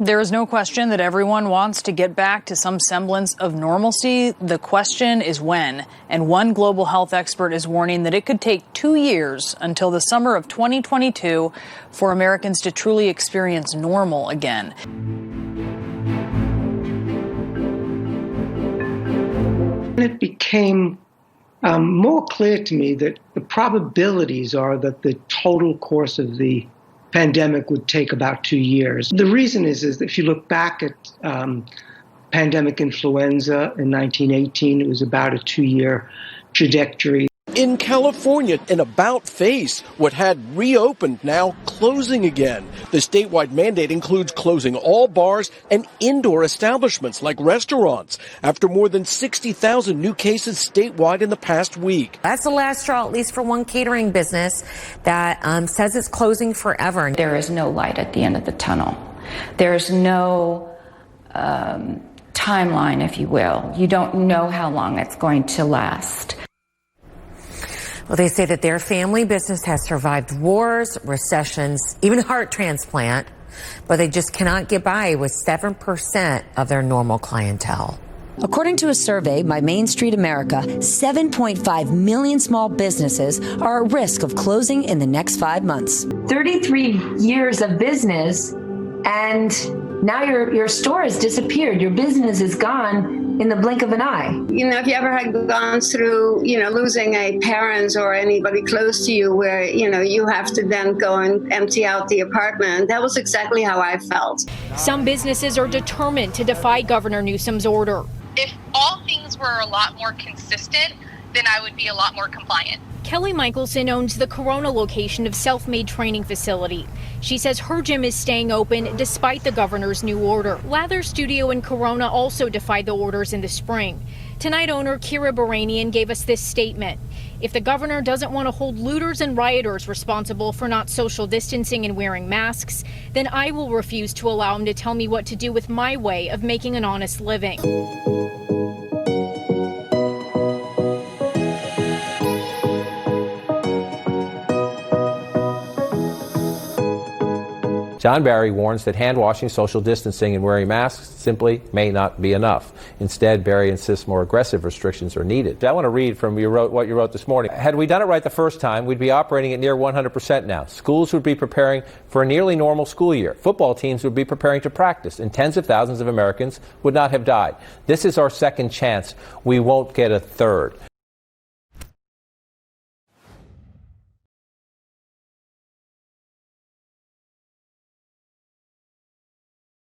There is no question that everyone wants to get back to some semblance of normalcy. The question is when. And one global health expert is warning that it could take 2 years until the summer of 2022 for Americans to truly experience normal again. It became more clear to me that the probabilities are that the total course of the pandemic would take about 2 years. The reason is that if you look back at pandemic influenza in 1918, it was about a 2-year trajectory. In California, an about face, what had reopened now closing again. The statewide mandate includes closing all bars and indoor establishments like restaurants after more than 60,000 new cases statewide in the past week. That's the last straw, at least for one catering business that says it's closing forever. There is no light at the end of the tunnel. There's no timeline, if you will. You don't know how long it's going to last. Well, they say that their family business has survived wars, recessions, even heart transplant, but they just cannot get by with 7% of their normal clientele. According to a survey by Main Street America, 7.5 million small businesses are at risk of closing in the next 5 months. 33 years of business, and now your store has disappeared. Your business is gone in the blink of an eye. You know, if you ever had gone through, losing a parent or anybody close to you where, you have to then go and empty out the apartment, that was exactly how I felt. Some businesses are determined to defy Governor Newsom's order. If all things were a lot more consistent, then I would be a lot more compliant. Kelly Michelson owns the Corona location of Self-Made Training Facility. She says her gym is staying open despite the governor's new order. Lather Studio in Corona also defied the orders in the spring. Tonight, owner Kira Baranian gave us this statement. If the governor doesn't want to hold looters and rioters responsible for not social distancing and wearing masks, then I will refuse to allow him to tell me what to do with my way of making an honest living. John Barry warns that hand-washing, social distancing, and wearing masks simply may not be enough. Instead, Barry insists more aggressive restrictions are needed. I want to read from what you wrote this morning. Had we done it right the first time, we'd be operating at near 100% now. Schools would be preparing for a nearly normal school year. Football teams would be preparing to practice, and tens of thousands of Americans would not have died. This is our second chance. We won't get a third.